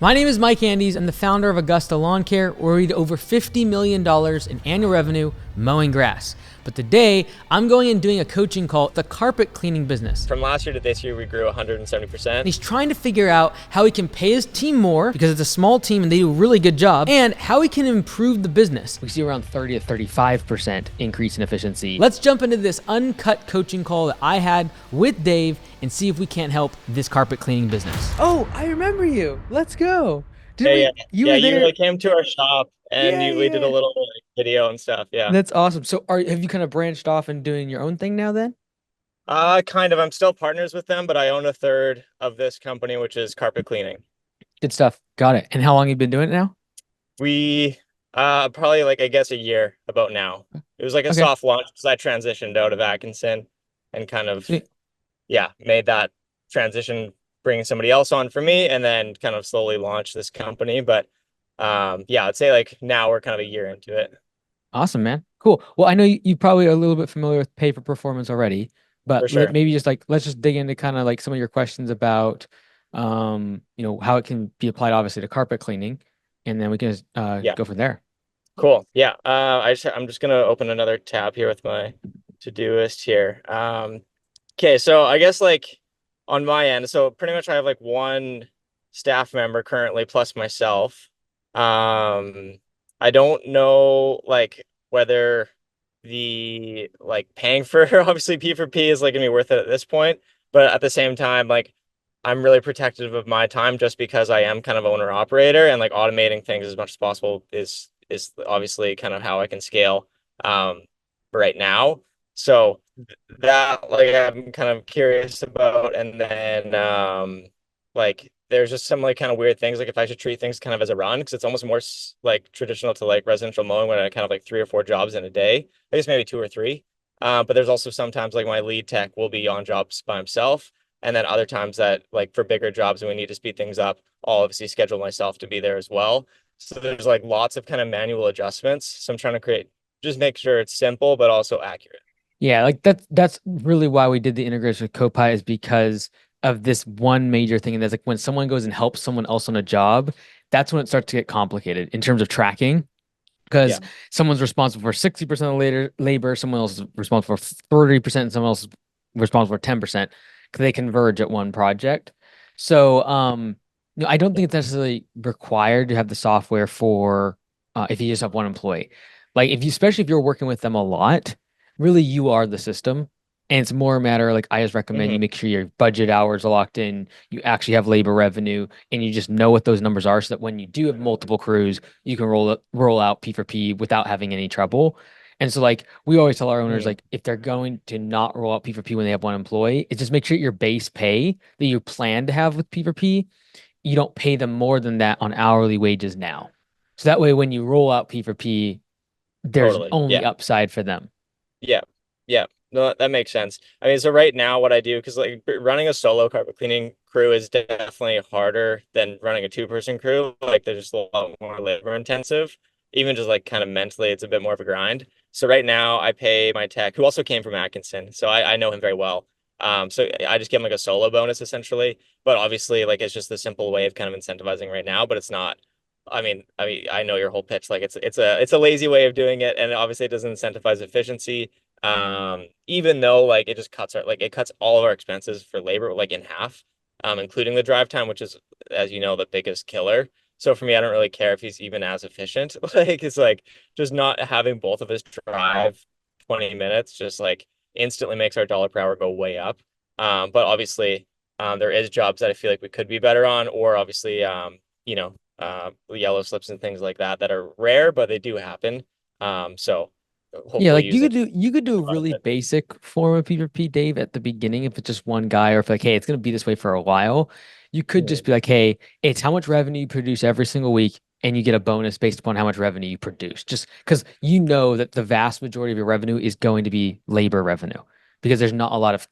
My name is Mike Andes. I'm the founder of Augusta Lawn Care, where we do over $50 million in annual revenue mowing grass. But today, I'm going and doing a coaching call, the carpet cleaning business. From last year to this year, we grew 170%. He's trying to figure out how he can pay his team more, because it's a small team and they do a really good job, and how he can improve the business. We see around 30 to 35% increase in efficiency. Let's jump into this uncut coaching call that I had with Dave and see if we can't help this carpet cleaning business. Oh, I remember you. Let's go. You came to our shop and we did a little video and stuff. Yeah. That's awesome. So have you kind of branched off and doing your own thing now then? Kind of. I'm still partners with them, but I own a third of this company, which is carpet cleaning. Good stuff. Got it. And how long have you been doing it now? We probably I guess a year about now. It was like a soft launch because I transitioned out of Atkinson and kind of made that transition, bringing somebody else on for me, and then kind of slowly launched this company. But I'd say now we're kind of a year into it. Awesome, man. Cool. Well, I know you probably are a little bit familiar with pay for performance already, but sure. maybe just let's just dig into kind of some of your questions about how it can be applied obviously to carpet cleaning, and then we can go from there. Cool. Yeah. I'm just gonna open another tab here with my to-do list here. Okay, so I guess on my end, so pretty much I have one staff member currently plus myself. I don't know whether the paying for obviously P for P is gonna be worth it at this point, but at the same time I'm really protective of my time just because I am kind of owner operator, and automating things as much as possible is obviously kind of how I can scale right now. So that I'm kind of curious about. And then there's just some kind of weird things, if I should treat things kind of as a run, because it's almost more traditional to residential mowing when I kind of 3 or 4 jobs in a day. I guess maybe 2 or 3. But there's also sometimes my lead tech will be on jobs by himself, and then other times that for bigger jobs and we need to speed things up, I'll obviously schedule myself to be there as well. So there's lots of kind of manual adjustments. So I'm trying to just make sure it's simple but also accurate. Yeah, that's really why we did the integration with Copilot, is because of this one major thing. And that's when someone goes and helps someone else on a job, that's when it starts to get complicated in terms of tracking, because someone's responsible for 60% of labor, someone else is responsible for 30%, and someone else is responsible for 10%, because they converge at one project. So I don't think it's necessarily required to have the software for if you just have one employee. Especially if you're working with them a lot, really you are the system. And it's more a matter I just recommend you make sure your budget hours are locked in, you actually have labor revenue, and you just know what those numbers are, so that when you do have multiple crews, you can roll out P for P without having any trouble. And so we always tell our owners, if they're going to not roll out P for P when they have one employee, it's just make sure your base pay that you plan to have with P for P, you don't pay them more than that on hourly wages now. So that way, when you roll out P for P, there's only upside for them. Yeah. Yeah. No, that makes sense. I mean, so right now what I do, because running a solo carpet cleaning crew is definitely harder than running a 2-person crew. They're just a lot more labor intensive. Even just kind of mentally, it's a bit more of a grind. So right now I pay my tech, who also came from Atkinson, so I know him very well. So I just give him a solo bonus essentially. But obviously it's just the simple way of kind of incentivizing right now, but it's not. I mean, I know your whole pitch. It's a lazy way of doing it, and obviously it doesn't incentivize efficiency. Even though it just cuts it cuts all of our expenses for labor in half, including the drive time, which is, as you know, the biggest killer. So for me, I don't really care if he's even as efficient. It's just not having both of us drive 20 minutes just instantly makes our dollar per hour go way up. But obviously there is jobs that I feel we could be better on, or obviously yellow slips and things like that are rare, but they do happen. So hopefully you could do a really basic form of P4P, Dave, at the beginning, if it's just one guy, or if hey, it's gonna be this way for a while. You could just be hey, it's how much revenue you produce every single week, and you get a bonus based upon how much revenue you produce. Just because that the vast majority of your revenue is going to be labor revenue, because there's not a lot of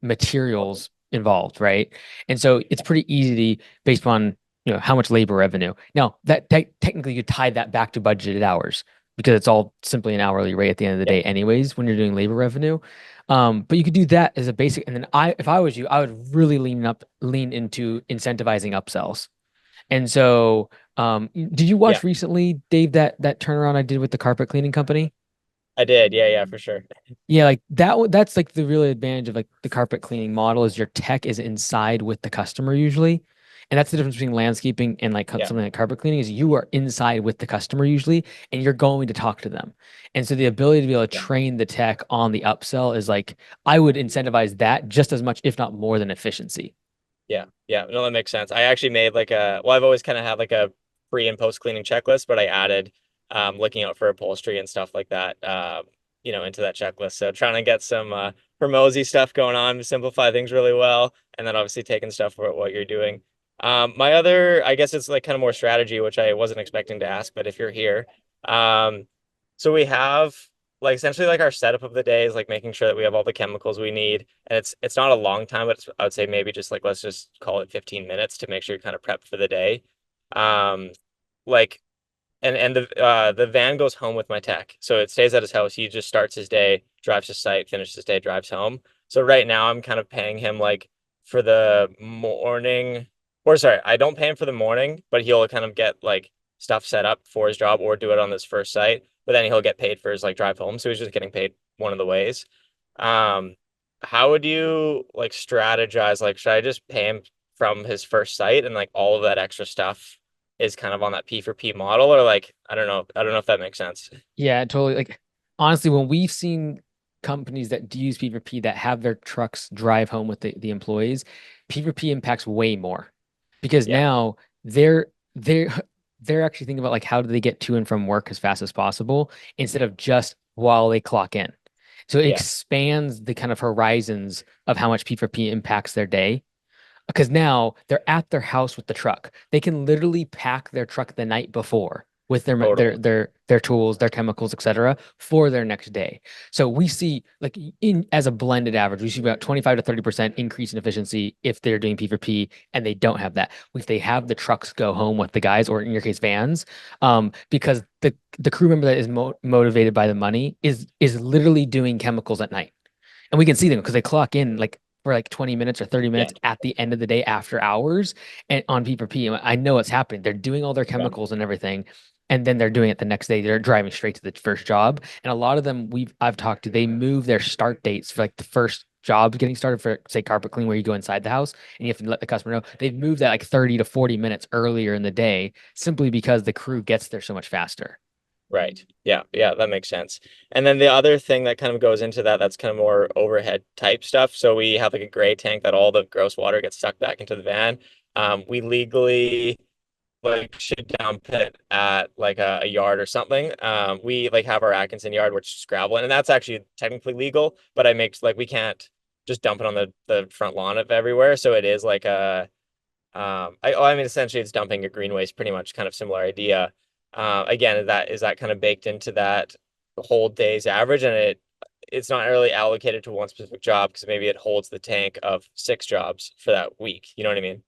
materials involved, right? And so it's pretty easy based upon how much labor revenue. Now that technically you tie that back to budgeted hours, because it's all simply an hourly rate at the end of the day anyways when you're doing labor revenue. But you could do that as a basic. And then if I was you, I would really lean into incentivizing upsells. And so, did you Yeah, watch recently, Dave, that turnaround I did with the carpet cleaning company? I did. Yeah, yeah, for sure. Yeah, like that's like the real advantage of like the carpet cleaning model is your tech is inside with the customer usually. And that's the difference between landscaping and like Yeah, something like carpet cleaning is you are inside with the customer usually and you're going to talk to them. And so the ability to be able to yeah. train the tech on the upsell is like I would incentivize that just as much, if not more than efficiency. Yeah, yeah, no, that makes sense. I actually made like well, I've always kind of had like a pre and post cleaning checklist, but I added looking out for upholstery and stuff like that, into that checklist. So trying to get some Hormozy stuff going on, simplify things really well, and then obviously taking stuff for what you're doing. My other, I guess it's like kind of more strategy, which I wasn't expecting to ask, but if you're here, so we have like essentially like our setup of the day is like making sure that we have all the chemicals we need, and it's not a long time, but I would say maybe just like let's just call it 15 minutes to make sure you're kind of prepped for the day. Um, like and the van goes home with my tech, so it stays at his house. He just starts his day, drives to site, finishes his day, drives home. So right now I'm kind of paying him like for the morning, or sorry, I don't pay him for the morning, but he'll kind of get like stuff set up for his job or do it on this first site. But then he'll get paid for his like drive home, so he's just getting paid one of the ways. Um, how would you like strategize? Like, should I just pay him from his first site and like all of that extra stuff is kind of on that P for P model, or like I don't know if that makes sense. Yeah, totally. Like honestly, when we've seen companies that do use P4P that have their trucks drive home with the employees, P4P impacts way more because Yeah, now they're they're actually thinking about like how do they get to and from work as fast as possible instead of just while they clock in. So it yeah, expands the kind of horizons of how much P4P impacts their day because now they're at their house with the truck. They can literally pack their truck the night before with totally. their tools, their chemicals, etc., for their next day. So we see like in as a blended average, we see about 25 to 30% increase in efficiency if they're doing P for P and they don't have that. If they have the trucks go home with the guys, or in your case, vans, because the crew member that is motivated by the money is literally doing chemicals at night and we can see them because they clock in like for like 20 minutes or 30 Yeah, minutes at the end of the day after hours and on P4P. And I know what's happening. They're doing all their yeah, chemicals and everything. And then they're doing it the next day. They're driving straight to the first job. And a lot of them I've talked to, they move their start dates for like the first job getting started for say carpet clean where you go inside the house and you have to let the customer know they've moved that like 30 to 40 minutes earlier in the day simply because the crew gets there so much faster. right. Yeah, yeah, that makes sense. And then the other thing that kind of goes into that, that's kind of more overhead type stuff. So we have like a gray tank that all the gross water gets sucked back into the van. We legally like should dump it at like a yard or something. We like have our Atkinson yard, which is gravel, and that's actually technically legal, but I make like we can't just dump it on the front lawn of everywhere. So it is like a I mean essentially it's dumping a green waste, pretty much kind of similar idea. Again, is that kind of baked into that whole day's average, and it's not really allocated to one specific job because maybe it holds the tank of six jobs for that week. You know what I mean?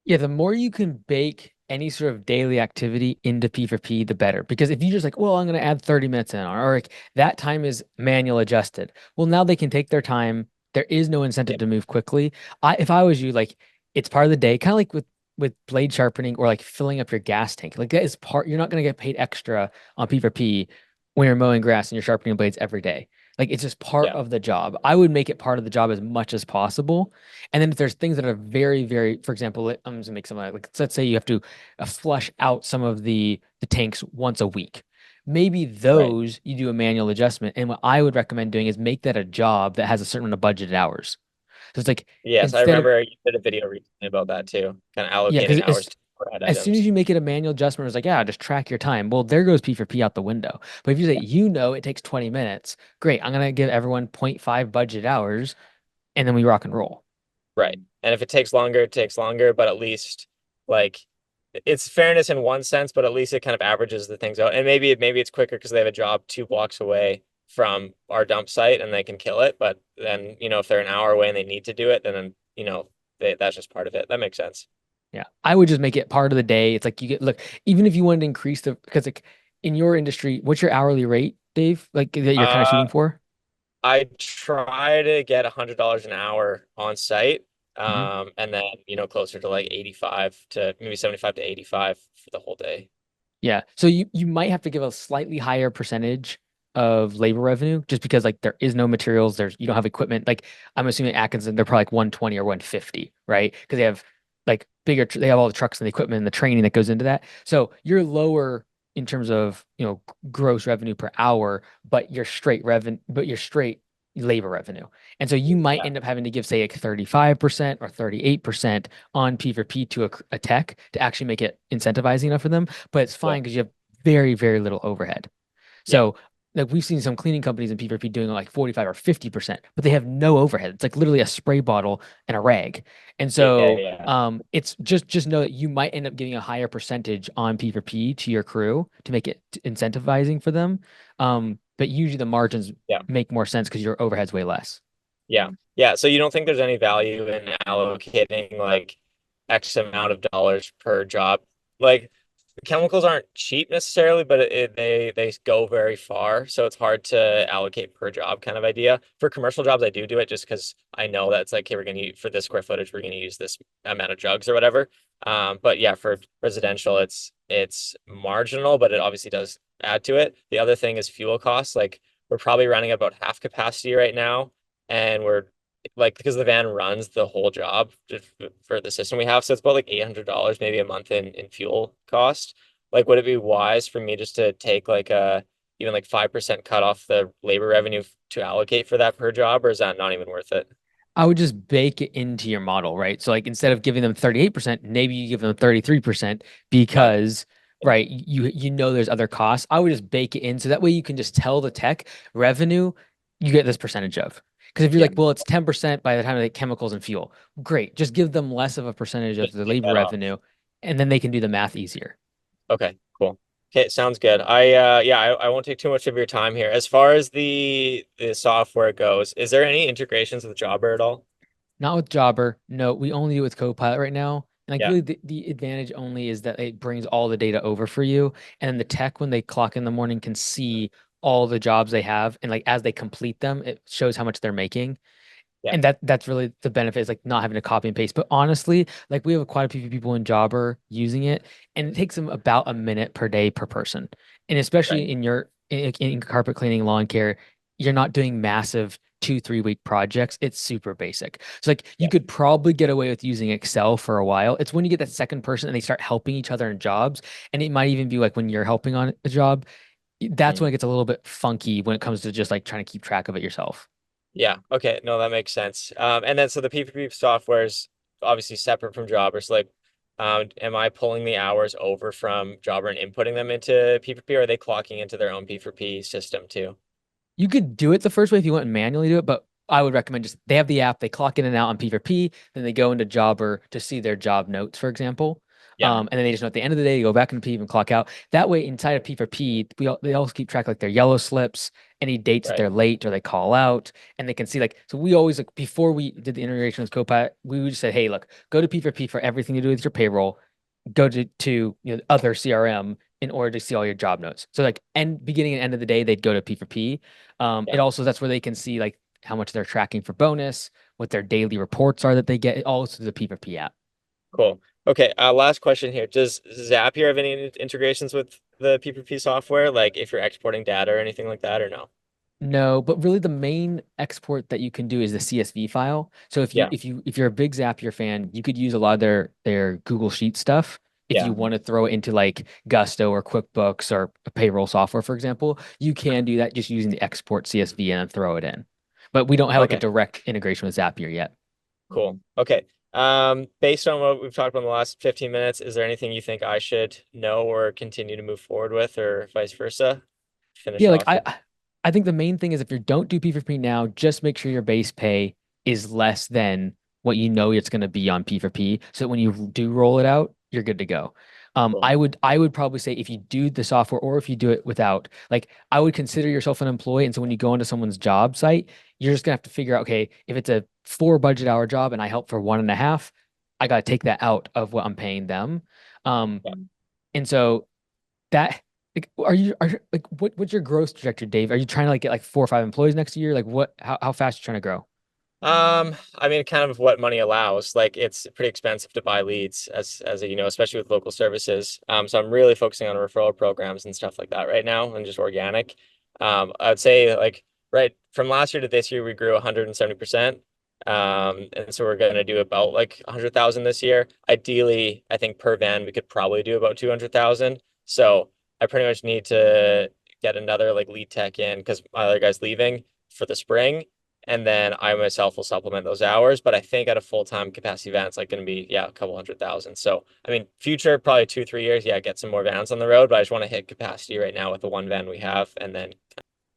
Yeah, the more you can bake any sort of daily activity into P for P, the better. Because if you just like, well, I'm going to add 30 minutes in, or like that time is manual adjusted. Well, now they can take their time. There is no Yeah, incentive to move quickly. If I was you, like it's part of the day, kind of like with blade sharpening or like filling up your gas tank. Like that is part, you're not going to get paid extra on P for P when you're mowing grass and you're sharpening blades every day. Like it's just part yeah, of the job. I would make it part of the job as much as possible. And then if there's things that are very, very, for example, I'm just gonna make something like let's say you have to flush out some of the tanks once a week. Maybe right. those you do a manual adjustment. And what I would recommend doing is make that a job that has a certain amount of budgeted hours. So it's like Yes, I instead of remember you did a video recently about that too, kind of yeah, because allocating hours to overhead as soon as items. you make it a manual adjustment, it's like, yeah, just track your time. Well, there goes P for P out the window. But if you say, Yeah, it takes 20 minutes, great. I'm gonna give everyone zero point 0.5 budget hours, and then we rock and roll. right. And if it takes longer, it takes longer, but at least like it's fairness in one sense, but at least it kind of averages the things out. And maybe it's quicker because they have a job 2 blocks away from our dump site and they can kill it. But then, if they're an hour away and they need to do it, then that's just part of it. That makes sense. Yeah, I would just make it part of the day. It's like you get look, even if you wanted to increase the because like in your industry, what's your hourly rate, Dave? Like that you're kind of Uh, shooting for? I try to get $100 an hour on site. Mhm. And then, closer to like 85 to maybe 75 to 85 for the whole day. Yeah. So you might have to give a slightly higher percentage of labor revenue just because like there is no materials, there's you don't have equipment. Like I'm assuming Atkinson, they're probably like 120 or 150, right? Because they have like they have all the trucks and the equipment and the training that goes into that. So you're lower in terms of, gross revenue per hour, but you're straight labor revenue. And so you might Yeah. end up having to give, say, like 35% or 38% on P for P to a tech to actually make it incentivizing enough for them, but it's Yeah. fine because you have very, very little overhead. Yeah. So like we've seen some cleaning companies in PvP doing like 45 or 50%, but they have no overhead. It's like literally a spray bottle and a rag. And Yeah. so Yeah. it's just know that you might end up giving a higher percentage on PvP to your crew to make it incentivizing for them. But usually the margins Yeah. make more sense because your overhead's way less. Yeah. Yeah. So you don't think there's any value in allocating like X amount of dollars per job? Like chemicals aren't cheap necessarily, but they go very far. So it's hard to allocate per job kind of idea. For commercial jobs, I do it just because I know that it's like, hey, we're gonna use for this square footage, we're gonna use this amount of jugs or whatever. But yeah, for residential, it's marginal, but it obviously does add to it. The other thing is fuel costs. Like we're probably running about half capacity right now, and we're like because the van runs the whole job just for the system we have. So it's about like $800 maybe a month in fuel cost. Like, would it be wise for me just to take like a even like 5% cut off the labor revenue to allocate for that per job, or is that not even worth it? I would just bake it into your model, right? So like instead of giving them 38%, maybe you give them 33% Got it. because right, you know there's other costs. I would just bake it in so that way you can just tell the tech revenue you get this percentage of. Because if you're Yeah, like, well, it's 10% by the time they chemicals and fuel, great. Just give them less of a percentage of just the take labor that off. revenue, and then they can do the math easier. Okay, cool. Okay, sounds good. I won't take too much of your time here. As far as the software goes, is there any integrations with Jobber at all? Not with Jobber. No, we only do it with Copilot right now. And like Yeah, really the advantage only is that it brings all the data over for you. And then the tech when they clock in the morning can see all the jobs they have. And like as they complete them, it shows how much they're making. yeah, And that's really the benefit is like not having to copy and paste. But honestly, like we have quite a few people in Jobber using it, and it takes them about a minute per day per person. And okay, especially in carpet cleaning, lawn care, you're not doing massive 2, 3 week projects. It's super basic. So like you yeah. could probably get away with using Excel for a while. It's when you get that second person and they start helping each other in jobs, and it might even be like when you're helping on a job, that's Mm. when it gets a little bit funky when it comes to just like trying to keep track of it yourself. Yeah, okay, no, that makes sense. And then so the PPP software is obviously separate from Jobber. So like, am I pulling the hours over from Jobber and inputting them into PPP, or are they clocking into their own P4P system too? You could do it the first way if you want to manually do it, but I would recommend just they have the app, they clock in and out on P4P, then they go into Jobber to see their job notes, for example. Yeah, And then they just know at the end of the day, you go back into P and clock out. That way, inside of P4P, they also keep track like their yellow slips, any dates that right. they're late or they call out, and they can see like so. We always like before we did the integration with Copilot, we would just say, hey, look, go to P4P for everything to do with your payroll, go to other CRM in order to see all your job notes. So like end beginning and end of the day, they'd go to P for P. It Yeah, also that's where they can see like how much they're tracking for bonus, what their daily reports are that they get, all through the P for P app. cool. Okay, last question here. Does Zapier have any integrations with the PPP software, like if you're exporting data or anything like that, or no? No, but really the main export that you can do is the CSV file. So Yeah, if you're a big Zapier fan, you could use a lot of their Google Sheet stuff if yeah, you want to throw it into like Gusto or QuickBooks or payroll software, for example. You can do that just using the export CSV and then throw it in. But we don't have like a okay. direct integration with Zapier yet. Cool. Okay. Based on what we've talked about in the last 15 minutes, is there anything you think I should know or continue to move forward with, or vice versa? Finish Yeah, like off with. I think the main thing is if you don't do P4P now, just make sure your base pay is less than what you know it's going to be on P4P. So that when you do roll it out, you're good to go. Cool. I would probably say if you do the software or if you do it without, like I would consider yourself an employee. And so when you go into someone's job site, you're just gonna have to figure out, okay, if it's a 4 budget hour job and I help for 1.5, I got to take that out of what I'm paying them. Um, Yeah. and so that like like what's your growth trajectory, Dave? Are you trying to like get like 4 or 5 employees next year? Like how fast are you trying to grow? I mean, kind of what money allows. Like, it's pretty expensive to buy leads, as you know, especially with local services. So I'm really focusing on referral programs and stuff like that right now, and just organic. I'd say like right from last year to this year, we grew 170%. And so we're going to do about like 100,000 this year. Ideally, I think per van we could probably do about 200,000. So I pretty much need to get another like lead tech in because my other guy's leaving for the spring, and then I myself will supplement those hours. But I think at a full-time capacity van, it's like going to be, yeah, a couple 100,000. So, I mean, future, probably 2, 3 years, yeah, get some more vans on the road, but I just want to hit capacity right now with the one van we have. And then,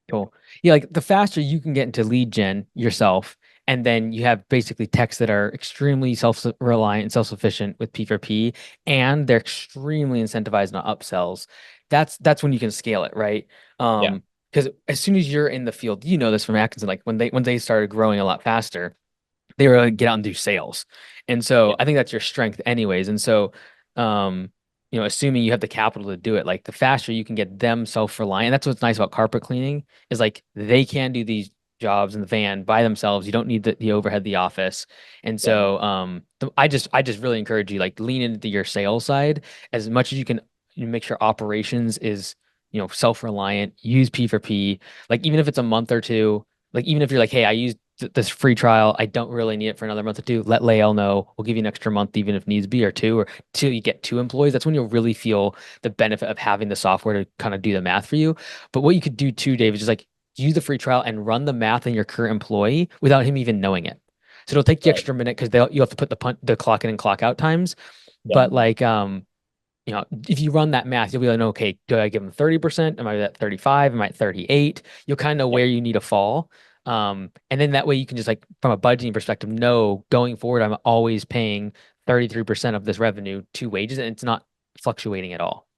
Cool. Yeah, like the faster you can get into lead gen yourself, and then you have basically techs that are extremely self-reliant and self-sufficient with P4P, and they're extremely incentivized on upsells. That's when you can scale it, right? yeah, Because as soon as you're in the field, you know this from Atkinson, like when they started growing a lot faster, they were able to get out and do sales. And so yeah, I think that's your strength anyways. And so, um, assuming you have the capital to do it, like the faster you can get them self-reliant, that's what's nice about carpet cleaning is like they can do these jobs in the van by themselves. You don't need the overhead, the office. And yeah, so, I just really encourage you like lean into your sales side as much as you can. You make sure operations is, self-reliant, use P4P, like even if it's a month or two, like even if you're like, hey, I used this free trial. I don't really need it for another month or two. Let Lael know. We'll give you an extra month, even if needs be, or two, or till you get two employees. That's when you'll really feel the benefit of having the software to kind of do the math for you. But what you could do too, Dave, is just like use the free trial and run the math on your current employee without him even knowing it. So it'll take the right. extra minute because you have to put the clock in and clock out times. Yeah, But like if you run that math, you'll be like, okay, do I give them 30%? Am I at 35? Am I at 38? You'll kind of know yeah, where you need to fall. And then that way you can just like from a budgeting perspective, know going forward, I'm always paying 33% of this revenue to wages and it's not fluctuating at all.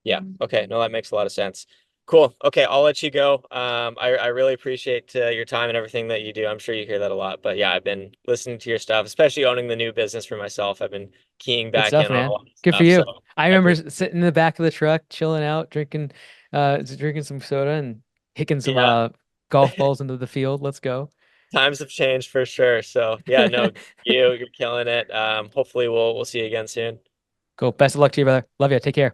yeah. Okay, no, that makes a lot of sense. Cool. Okay, I'll let you go. I really appreciate your time and everything that you do. I'm sure you hear that a lot, but yeah, I've been listening to your stuff, especially owning the new business for myself. I've been keying Good back stuff, in on a man. lot of Good for stuff, so you. I I remember appreciate. sitting in the back of the truck, chilling out, drinking some soda and hitting some Yeah, golf balls into the field. Let's go. times have changed for sure. So yeah, no, you're killing it. Hopefully we'll see you again soon. Cool. Best of luck to you, brother. Love you. Take care.